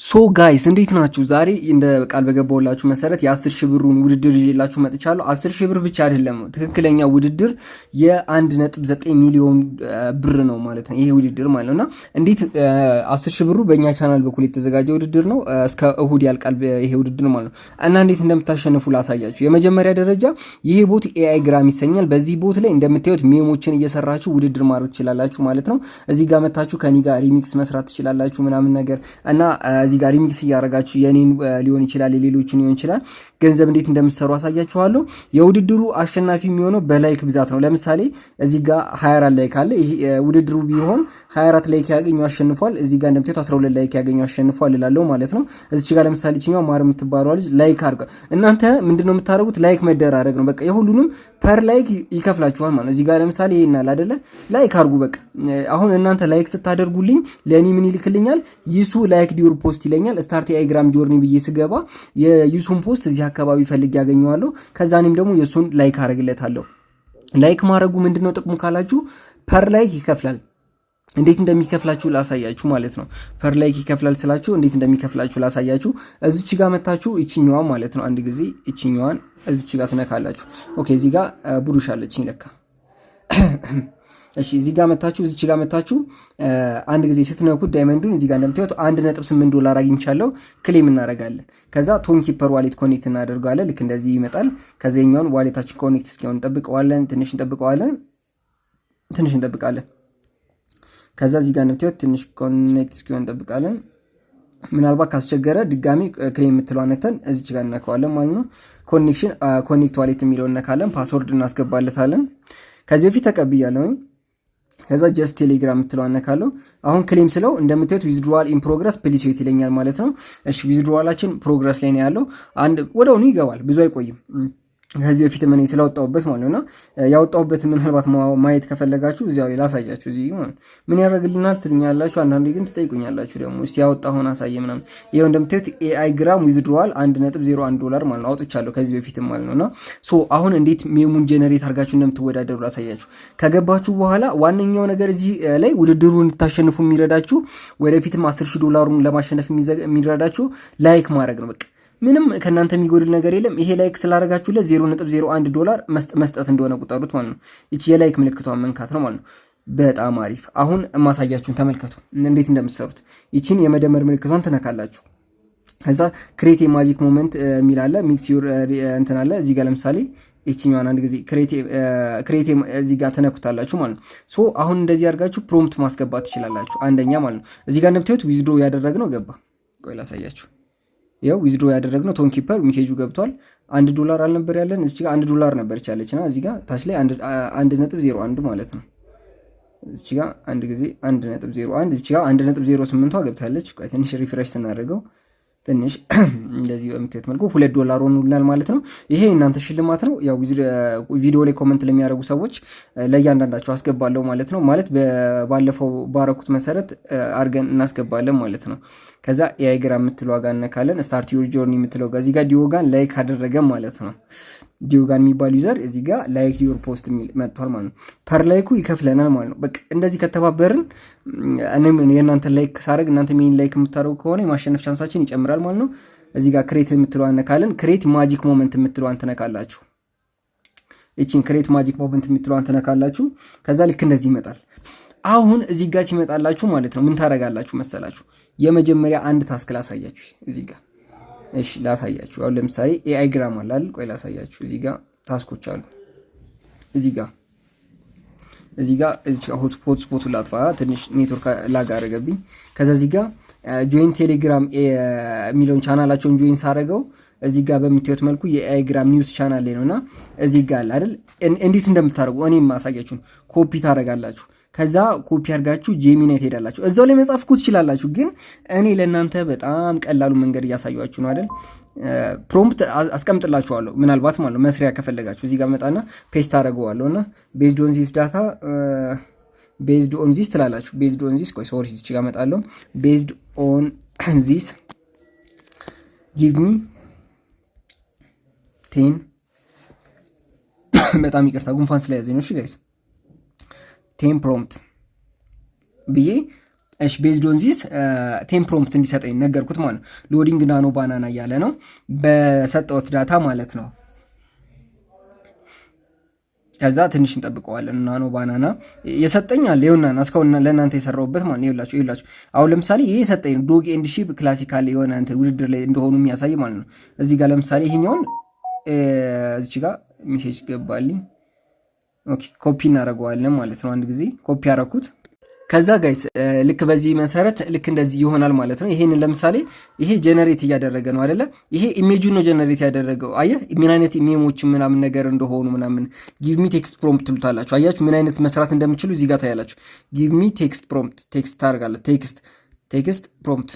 ሶ ጋይስ እንዴት ናችሁ? ዛሬ እንደ ቃል በገባሁላችሁ መሰረት የ10 ሺህ ብሩን ውድድር ይዤላችሁ መጥቻለሁ። 10 ሺህ ብር ብቻ አይደለም፣ ትክክለኛ ውድድር የ1.9 ሚሊዮን ብር ነው ማለት ነው። ይሄ ውድድር ማለት ነውና እንዴት 10 ሺህ ብሩ በእኛ ቻናል በኩል የተዘጋጀ ውድድር ነው። እስከ እሁድ ያልቃል ይሄ ውድድር ማለት ነው። እና እንዴት እንደምታሸንፉ ላሳያችሁ። የመጀመሪያ ደረጃ ይሄ ቦት ኤአይ ግራም ይሰኛል። በዚህ ቦት ላይ እንደምታዩት ሜሞችን እየሰራችሁ ውድድር ማድረግ ትችላላችሁ ማለት ነው። እዚህ ጋር መታችሁ ከኔ ጋር ሪሚክስ መስራት ትችላላችሁ ምናምን ነገር እና እዚህ ጋር ሪሚክስ እያደረጋችሁ የኔን ሊሆን ይችላል የሌሎችን ሊሆን ይችላል ገንዘብ እንዴት እንደምትሰሩ አሳያችኋለሁ። የውድድሩ አሸናፊ የሚሆነው በላይክ ብዛት ነው። ለምሳሌ እዚህ ጋር 24 ላይክ አለ። ይሄ ውድድሩ ቢሆን 24 ላይክ ያገኘው አሸንፏል። እዚህ ጋር እንደምታዩት 12 ላይክ ያገኘው አሸንፏል እላለሁ ማለት ነው። እዚህ ጋር ለምሳሌ እቺኛው ማር የምትባለው ልጅ ላይክ አድርጋ እናንተ ምንድነው የምታደርጉት? ላይክ መደራረግ ነው። በቃ የሁሉንም ፐር ላይክ ይከፍላችኋል ማለት ነው። እዚህ ጋር ለምሳሌ ይሄናል አይደለ? ላይክ አድርጉ። በቃ አሁን እናንተ ላይክ ስታደርጉልኝ ለኔ ምን ይልክልኛል? ይሱ ላይክ ዲዩር ፖስት ይለኛል። ስታርት ኤግራም ጆርኒ ብዬ ስገባ የዩሱን ፖስት እዚህ አካባቢ ፈልግ ያገኘዋለሁ። ከዛ እኔም ደግሞ የሱን ላይክ አረግለታለሁ። ላይክ ማድረጉ ምንድነው ጥቅሙ ካላችሁ ፐር ላይክ ይከፍላል። እንዴት እንደሚከፍላችሁ ላሳያችሁ ማለት ነው። ፐር ላይክ ይከፍላል ስላችሁ እንዴት እንደሚከፍላችሁ ላሳያችሁ። እዚች ጋር መታችሁ እቺኛዋ ማለት ነው። አንድ ጊዜ እቺኛዋን እዚች ጋር ትነካላችሁ። ኦኬ እዚህ ጋር ብሩሽ አለችኝ ለካ። እሺ እዚህ ጋር መታችሁ እዚች ጋር መታችሁ አንድ ጊዜ ስትነኩት ዳይመንዱን እዚህ ጋር እንደምታዩት 1.8 ዶላር አግኝቻለሁ ክሌም እናደርጋለን። ከዛ ቶን ኪፐር ዋሌት ኮኔክት እናደርጋለን። ልክ እንደዚህ ይመጣል። ከዛኛውን ዋሌታችን ኮኔክት እስኪሆን እንጠብቀዋለን። ትንሽ እንጠብቃለን። ከዛ እዚህ ጋር እንደምታዩት ትንሽ ኮኔክት እስኪሆን እንጠብቃለን። ምናልባት ካስቸገረ ድጋሚ ክሌም የምትለው ነክተን እዚች ጋር እናከዋለን ማለት ነው። ኮኔክት ዋሌት የሚለውን ነካለን። ፓስወርድ እናስገባለታለን። ከዚህ በፊት ተቀብያለሁ። ከዛ ጀስት ቴሌግራም የምትለው አነካለሁ። አሁን ክሌም ስለው እንደምታዩት ዊዝድሮዋል ኢን ፕሮግረስ ፕሊስ ዌት ይለኛል ማለት ነው። እሺ ዊዝድሮዋላችን ፕሮግረስ ላይ ነው ያለው። ወደውኑ ይገባል፣ ብዙ አይቆይም። ከዚህ በፊት ምን ስላወጣውበት ማለት ነውና ያወጣውበት ምናልባት ማየት ከፈለጋችሁ እዚያው ላይ ላሳያችሁ። እዚህ ማለት ምን ያደርግልናል ትሉኛላችሁ። አንዳንዴ ግን ትጠይቁኛላችሁ ደግሞ እስቲ ያወጣሁን አሳየ ምናምን። ይሄው እንደምታዩት ኤአይ ግራም ዊዝድሮዋል 1.01 ዶላር ማለት ነው አውጥቻለሁ ከዚህ በፊትም ማለት ነውና አሁን እንዴት ሜሙን ጄነሬት አድርጋችሁ እንደምትወዳደሩ ላሳያችሁ። ከገባችሁ በኋላ ዋነኛው ነገር እዚህ ላይ ውድድሩን እንድታሸንፉ የሚረዳችሁ ወደፊትም 10,000 ዶላሩን ለማሸነፍ የሚረዳችሁ ላይክ ማድረግ ነው። በቃ ምንም ከናንተ የሚጎድል ነገር የለም። ይሄ ላይክ ስላደረጋችሁለት 0.01 ዶላር መስጠት እንደሆነ ቁጠሩት ማለት ነው። እቺ የላይክ ምልክቷን መንካት ነው ማለት ነው። በጣም አሪፍ። አሁን ማሳያችሁን ተመልከቱ እንዴት እንደምትሰሩት። ይቺን የመደመር ምልክቷን ትነካላችሁ። ከዛ ክሬት ማጂክ ሞመንት የሚል አለ። ሚክስ ዩር እንትን አለ እዚህ ጋር ለምሳሌ እቺኛዋን አንድ ጊዜ ክሬት እዚህ ጋር ተነኩታላችሁ ማለት ነው። አሁን እንደዚህ አድርጋችሁ ፕሮምፕት ማስገባት ትችላላችሁ። አንደኛ ማለት ነው እዚህ ጋር እንደምታዩት ዊዝድሮ ያደረግነው ገባ። ቆይ ላሳያችሁ። ያው ዊዝድሮ ያደረግነው ቶን ኪፐር ሜሴጁ ገብቷል። 1 ዶላር አልነበር ያለን እዚህ ጋር 1 ዶላር ነበር ቻለችና እዚህ ጋር ታች ላይ 1.01 ማለት ነው። እዚህ ጋር አንድ ጊዜ 1.01 እዚህ ጋር 1.08 ገብታለች። ቆይ ትንሽ ሪፍሬሽ ስናደርገው ትንሽ እንደዚህ በምትት መልኩ 2 ዶላር ሆኖልናል ማለት ነው። ይሄ እናንተ ሽልማት ነው። ያው ቪዲዮ ላይ ኮሜንት ለሚያደርጉ ሰዎች ለእያንዳንዳቸው አስገባለሁ ማለት ነው። ማለት ባለፈው ባረኩት መሰረት አድርገን እናስገባለን ማለት ነው። ከዛ ኤአይ ግራም የምትለው ጋር እነካለን። ስታርት ዩር ጆርኒ የምትለው ጋር እዚህ ጋር ዲዮጋን ላይክ አደረገ ማለት ነው። ዲዮጋን የሚባል ዩዘር እዚህ ጋር ላይክ ዩር ፖስት የሚል መጥቷል ማለት ነው። ፐር ላይኩ ይከፍለናል ማለት ነው። በቃ እንደዚህ ከተባበርን እኔም የእናንተ ላይክ ሳደርግ እናንተ ሜን ላይክ የምታደርጉ ከሆነ የማሸነፍ ቻንሳችን ይጨምራል ማለት ነው። እዚህ ጋር ክሬት የምትለው አነካለን። ክሬት ማጂክ ሞመንት የምትለው አንተነካላችሁ። እቺን ክሬት ማጂክ ሞመንት የምትለው አንተነካላችሁ። ከዛ ልክ እንደዚህ ይመጣል። አሁን እዚህ ጋር ሲመጣላችሁ ማለት ነው ምን ታረጋላችሁ መሰላችሁ? የመጀመሪያ አንድ ታስክ ላሳያችሁ እዚህ ጋር። እሺ ላሳያችሁ። አሁን ለምሳሌ ኤአይ ግራም አለ አይደል? ቆይ ላሳያችሁ። እዚህ ጋር ታስኮች አሉ። እዚህ ጋር ሆትስፖቱ ላጥፋ፣ ትንሽ ኔትወርክ ላግ አደረገብኝ። ከዛ እዚህ ጋር ጆይን ቴሌግራም የሚለውን ቻናላቸውን ጆይን ሳደርገው እዚህ ጋር በምታዩት መልኩ የኤአይ ግራም ኒውስ ቻናል ላይ ነውና እዚህ ጋር አለ አይደል? እንዴት እንደምታደርጉ እኔም ማሳያችሁን ኮፒ ታደርጋላችሁ። ከዛ ኮፒ አድርጋችሁ ጄሚናይ ትሄዳላችሁ። እዛው ላይ መጻፍ እኮ ትችላላችሁ፣ ግን እኔ ለእናንተ በጣም ቀላሉ መንገድ እያሳያችሁ ነው አይደል? ፕሮምፕት አስቀምጥላችኋለሁ ምናልባት ማለት ነው መስሪያ ከፈለጋችሁ እዚህ ጋር መጣና ፔስት አደርገዋለሁና ቤዝድ ኦን ዚስ ዳታ ቤዝድ ኦን ዚስ ትላላችሁ። ቤዝድ ኦን ዚስ ሶሪ እዚህ ጋር መጣለሁ። ቤዝድ ኦን ዚስ ጊቭ ሚ 10 በጣም ይቅርታ ጉንፋን ስለያዘኝ ነው። እሺ ጋይስ 10 ፕሮምፕት ብዬ እሺ ቤዝድ ኦን ዚስ ቴን ፕሮምፕት እንዲሰጠኝ ነገርኩት ማለት ነው። ሎዲንግ ናኖ ባናና እያለ ነው በሰጠሁት ዳታ ማለት ነው። ከዛ ትንሽ እንጠብቀዋለን። ናኖ ባናና የሰጠኛል ይሁንና እስካሁን ለእናንተ የሰራሁበት ማለት ነው። ይላችሁ አሁን ለምሳሌ ይሄ የሰጠኝ ዶግ ኤንድ ሺፕ ክላሲካል የሆነ እንትን ውድድር ላይ እንደሆኑ የሚያሳይ ማለት ነው። እዚህ ጋር ለምሳሌ ይሄኛውን እዚች ጋር ሜሴጅ ገባልኝ። ኦኬ ኮፒ እናደርገዋለን ማለት ነው። አንድ ጊዜ ኮፒ አደረኩት። ከዛ ጋይስ ልክ በዚህ መሰረት ልክ እንደዚህ ይሆናል ማለት ነው። ይሄንን ለምሳሌ ይሄ ጀነሬት እያደረገ ነው አይደለ? ይሄ ኢሜጁን ነው ጀነሬት ያደረገው። አየህ ምን አይነት ኢሜሞች ምናምን ነገር እንደሆኑ ምናምን ጊቭ ሚ ቴክስት ፕሮምፕት ትሉታላችሁ። አያችሁ ምን አይነት መስራት እንደምችሉ እዚህ ጋር ታያላችሁ። ጊቭ ሚ ቴክስት ፕሮምፕት ቴክስት ታርጋለህ። ቴክስት ፕሮምፕት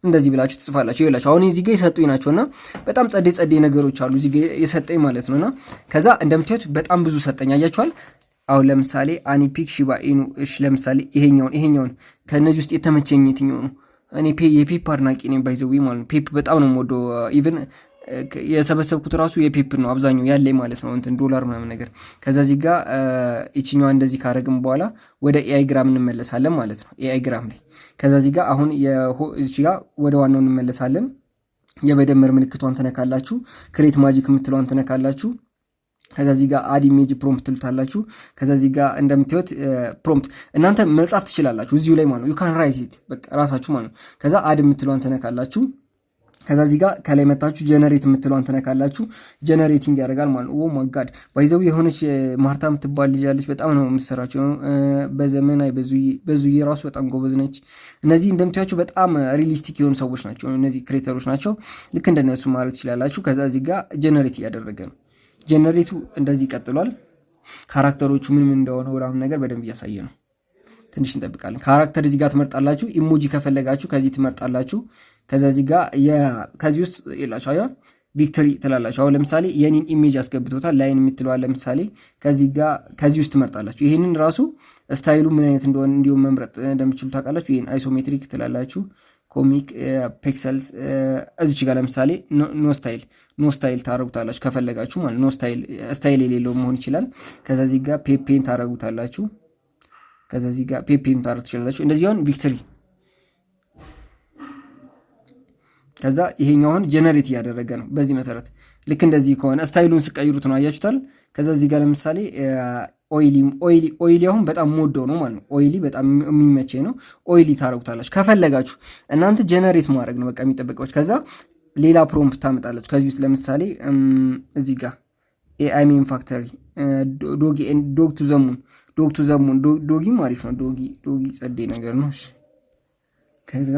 እንደዚህ ብላችሁ ትጽፋላችሁ። ይላችሁ አሁን እዚህ ጋር የሰጡኝ ናቸውና በጣም ጸዴ ነገሮች አሉ እዚህ ጋር የሰጠኝ ማለት ነውና ከዛ እንደምታዩት በጣም ብዙ ሰጠኝ። አያችኋል። አሁን ለምሳሌ አኒፒክ ሺባ ኢኑ እሺ፣ ለምሳሌ ይሄኛውን ከነዚህ ውስጥ የተመቸኝ የትኛው ነው? እኔ የፔፕ አድናቂ ነኝ ባይዘው ማለት ነው። ፔፕ በጣም ነው የምወደው። ኢቭን የሰበሰብኩት ራሱ የፔፕ ነው አብዛኛው ያለኝ ማለት ነው። እንትን ዶላር ምናምን ነገር ከዛ እዚህ ጋር እቺኛዋ እንደዚህ ካረግም በኋላ ወደ ኤአይ ግራም እንመለሳለን ማለት ነው። ኤአይ ግራም ላይ ከዛ እዚህ ጋር አሁን እዚህ ጋር ወደ ዋናው እንመለሳለን። የመደመር ምልክቷን ተነካላችሁ። ክሬት ማጂክ የምትለዋን ተነካላችሁ። ከዛ እዚህ ጋር አድ ኢሜጅ ፕሮምፕት ትሉታላችሁ። ከዛ እዚህ ጋር እንደምታዩት ፕሮምፕት እናንተ መጻፍ ትችላላችሁ እዚሁ ላይ ማለት ነው። ዩ ካን ራይት ኢት በቃ ራሳችሁ ማለት ነው። ከዛ አድ የምትለዋን ተነካላችሁ። ከዛ እዚህ ጋር ከላይ መታችሁ ጀነሬት የምትለዋን ተነካላችሁ። ጀነሬቲንግ ያደርጋል ማለት ነው። ኦ ማይ ጋድ ባይዘው የሆነች ማርታ የምትባል ልጅ አለች። በጣም ነው የምትሰራቸው በዘመናዊ በዙዬ ራሱ በጣም ጎበዝ ነች። እነዚህ እንደምታያችሁ በጣም ሪሊስቲክ የሆኑ ሰዎች ናቸው። እነዚህ ክሬተሮች ናቸው። ልክ እንደነሱ ማለት ትችላላችሁ። ከዛ እዚህ ጋር ጀነሬት እያደረገ ነው። ጀነሬቱ እንደዚህ ይቀጥሏል። ካራክተሮቹ ምን እንደሆነ ወራም ነገር በደንብ እያሳየ ነው። ትንሽ እንጠብቃለን። ካራክተር እዚህ ጋር ትመርጣላችሁ። ኢሞጂ ከፈለጋችሁ ከዚህ ትመርጣላችሁ። ከዛ እዚህ ጋር ከዚህ ውስጥ ይላችሁ አያ ቪክቶሪ ትላላችሁ። አሁን ለምሳሌ የኔን ኢሜጅ አስገብቶታል። ላይን የምትለዋል ለምሳሌ ከዚህ ውስጥ ትመርጣላችሁ። ይሄንን ራሱ ስታይሉ ምን አይነት እንደሆነ እንዲሁም መምረጥ እንደምትችሉ ታውቃላችሁ። ይሄን አይሶሜትሪክ ትላላችሁ። ኮሚክ ፒክሰልስ እዚች ጋር ለምሳሌ ኖ ስታይል ታረጉታላችሁ ከፈለጋችሁ ማለት ኖ ስታይል የሌለው መሆን ይችላል። ከዛ እዚህ ጋር ፔፔን ታረጉታላችሁ። ከዛ እዚህ ጋር ፔፔን ታረጉ ትችላላችሁ። እንደዚህ አሁን ቪክቶሪ ከዛ ይሄኛውን ጀነሬት እያደረገ ነው። በዚህ መሰረት ልክ እንደዚህ ከሆነ ስታይሉን ስቀይሩት ነው አያችሁታል። ከዛ እዚህ ጋር ለምሳሌ ኦይሊ አሁን በጣም ሞደው ነው ማለት ነው። ኦይሊ በጣም የሚመቼ ነው። ኦይሊ ታረጉታላችሁ ከፈለጋችሁ እናንተ ጀነሬት ማድረግ ነው በቃ የሚጠበቀው። ከዛ ሌላ ፕሮምፕት ታመጣላችሁ ከዚህ ውስጥ ለምሳሌ እዚህ ጋር ኤአይ ሜን ፋክተሪ ዶግ ቱ ዘሙን ዶጊም አሪፍ ነው። ዶጊ ጸዴ ነገር ነው። እሺ ከዛ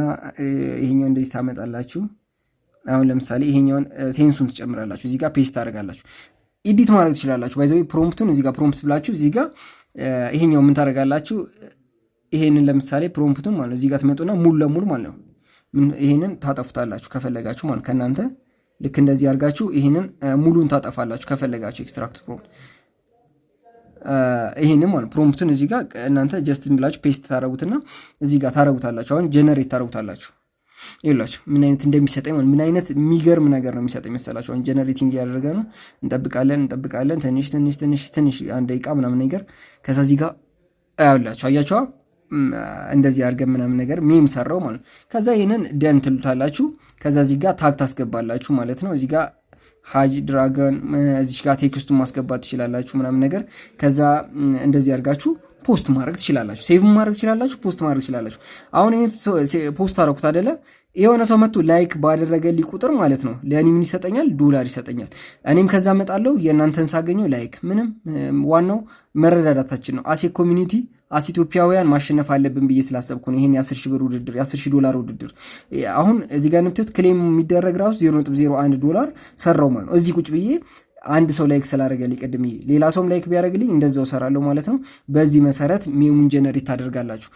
ይሄኛው እንደዚህ ታመጣላችሁ። አሁን ለምሳሌ ይሄኛውን ሴንሱን ትጨምራላችሁ። እዚህ ጋር ፔስት ታደርጋላችሁ። ኤዲት ማድረግ ትችላላችሁ። ባይዘው ፕሮምፕቱን እዚህ ጋር ፕሮምፕት ብላችሁ እዚህ ጋር ይሄኛው ምን ታደርጋላችሁ? ይሄንን ለምሳሌ ፕሮምፕቱን ማለት ነው እዚህ ጋር ትመጡና ሙሉ ለሙሉ ማለት ነው ይሄንን ታጠፉታላችሁ ከፈለጋችሁ ማለት ከእናንተ ልክ እንደዚህ አድርጋችሁ ይሄንን ሙሉን ታጠፋላችሁ ከፈለጋችሁ ኤክስትራክት ፕሮምፕት ይሄንን ማለት ፕሮምፕቱን እዚህ ጋር እናንተ ጀስት ብላችሁ ፔስት ታረጉትና እዚህ ጋር ታረጉታላችሁ። አሁን ጀነሬት ታረጉታላችሁ። ይላችሁ ምን አይነት እንደሚሰጠኝ ማለት ምን አይነት የሚገርም ነገር ነው የሚሰጠኝ መሰላችሁ። አሁን ጀነሬቲንግ እያደረገ ነው። እንጠብቃለን ትንሽ አንድ ደቂቃ ምናምን ነገር ከዛ እዚህ ጋር አያላችሁ አያችኋ እንደዚህ አድርገን ምናምን ነገር ሜም ሰራው ማለት ከዛ ይሄንን ደን ትሉታላችሁ። ከዛ እዚህ ጋር ታግ ታስገባላችሁ ማለት ነው። እዚህ ጋር ሃጅ ድራገን እዚህ ጋር ቴክስቱን ማስገባት ትችላላችሁ ምናምን ነገር ከዛ እንደዚህ አድርጋችሁ ፖስት ማድረግ ትችላላችሁ። ሴቭ ማድረግ ትችላላችሁ። ፖስት ማድረግ ትችላላችሁ። አሁን ይሄ ፖስት አደረኩት አይደለ? የሆነ ሰው መጥቶ ላይክ ባደረገልኝ ቁጥር ማለት ነው ለእኔ ምን ይሰጠኛል? $1 ይሰጠኛል። እኔም ከዛ መጣለው የእናንተን ሳገኘው ላይክ ምንም ዋናው መረዳዳታችን ነው። አሴ ኮሚኒቲ አስ ኢትዮጵያውያን ማሸነፍ አለብን ብዬ ስላሰብኩ ነው። ይሄን $10,000 ውድድር $10,000 ውድድር አሁን እዚህ ጋር ነው ክሌም የሚደረግ ራሱ $0.01 ሰራው ማለት ነው። እዚህ ቁጭ ብዬ አንድ ሰው ላይክ ስላደረገልኝ ቀድሜ ሌላ ሰውም ላይክ ቢያደርግልኝ እንደዛው ሰራለሁ ማለት ነው። በዚህ መሰረት ሜሙን ጀነሬት ታደርጋላችሁ።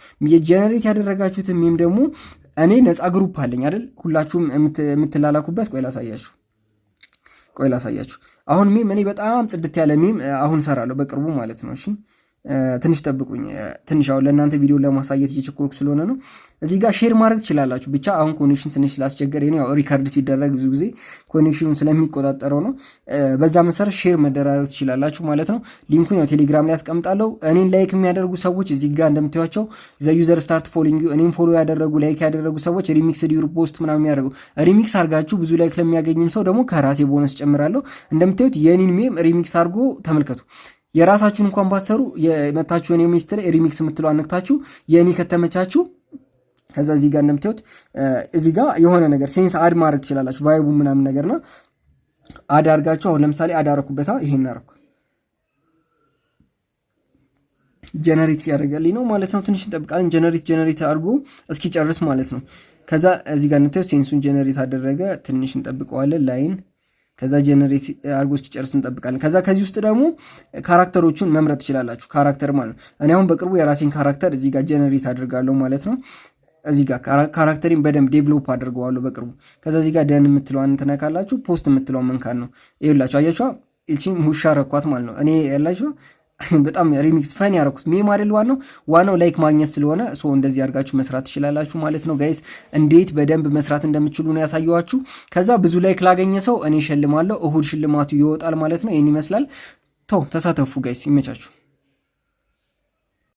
ጀነሬት ያደረጋችሁት ሜም ደግሞ እኔ ነፃ ግሩፕ አለኝ አይደል? ሁላችሁም የምትላላኩበት ቆይ ላሳያችሁ። አሁን ሜም እኔ በጣም ጽድት ያለ ሜም አሁን ሰራለሁ በቅርቡ ማለት ነው። እሺ ትንሽ ጠብቁኝ። ትንሽ አሁን ለእናንተ ቪዲዮ ለማሳየት እየቸኮልኩ ስለሆነ ነው። እዚህ ጋር ሼር ማድረግ ትችላላችሁ። ብቻ አሁን ኮኔክሽን ትንሽ ስላስቸገረ ነው። ያው ሪካርድ ሲደረግ ብዙ ጊዜ ኮኔክሽኑን ስለሚቆጣጠረው ነው። በዛ መሰረት ሼር መደራረግ ትችላላችሁ ማለት ነው። ሊንኩን ያው ቴሌግራም ላይ ያስቀምጣለሁ። እኔን ላይክ የሚያደርጉ ሰዎች እዚህ ጋር እንደምታዩቸው ዘ ዩዘር ስታርት ፎሎዊንግ ዩ፣ እኔን ፎሎ ያደረጉ ላይክ ያደረጉ ሰዎች ሪሚክስ ዲዩር ፖስት ምናምን የሚያደርጉ ሪሚክስ አድርጋችሁ ብዙ ላይክ ለሚያገኝም ሰው ደግሞ ከራሴ ቦነስ ጨምራለሁ። እንደምታዩት የኔን ሜም ሪሚክስ አድርጎ ተመልከቱ። የራሳችሁን እንኳን ባሰሩ የመታችሁ እኔ ሚስትር ሪሚክስ የምትለው አነክታችሁ የኔ ከተመቻችሁ ከዛ እዚህ ጋር እንደምታዩት እዚህ ጋር የሆነ ነገር ሴንስ አድ ማድረግ ትችላላችሁ። ቫይቡ ምናምን ነገርና አድ አድርጋችሁ አሁን ለምሳሌ አድ አደረኩበታ ይሄን አደረኩ ጀነሬት ያደርጋልኝ ነው ማለት ነው። ትንሽ እንጠብቃለን። ጀነሬት አድርጎ እስኪጨርስ ማለት ነው። ከዛ እዚህ ጋር እንደምታዩት ሴንሱን ጀነሬት አደረገ። ትንሽ እንጠብቀዋለን ላይን ከዛ ጀነሬት አድርጎ እስኪጨርስ እንጠብቃለን። ከዛ ከዚህ ውስጥ ደግሞ ካራክተሮቹን መምረጥ ትችላላችሁ። ካራክተር ማለት ነው። እኔ አሁን በቅርቡ የራሴን ካራክተር እዚህ ጋር ጀነሬት አድርጋለሁ ማለት ነው። እዚህ ጋር ካራክተሪን በደንብ ዴቨሎፕ አድርገዋለሁ በቅርቡ። ከዛ እዚህ ጋር ደን የምትለዋን ትነካላችሁ። ፖስት የምትለዋን መንካት ነው። ይኸውላችሁ አያችኋ፣ እቺም ውሻ ረኳት ማለት ነው። እኔ ያላችሁ በጣም ሪሚክስ ፈን ያደረኩት ሜም አይደል? ዋናው ላይክ ማግኘት ስለሆነ እንደዚህ አድርጋችሁ መስራት ትችላላችሁ ማለት ነው ጋይስ። እንዴት በደንብ መስራት እንደምትችሉ ነው ያሳየኋችሁ። ከዛ ብዙ ላይክ ላገኘ ሰው እኔ ሸልማለሁ። እሁድ ሽልማቱ ይወጣል ማለት ነው። ይህን ይመስላል። ተሳተፉ ጋይስ፣ ይመቻችሁ።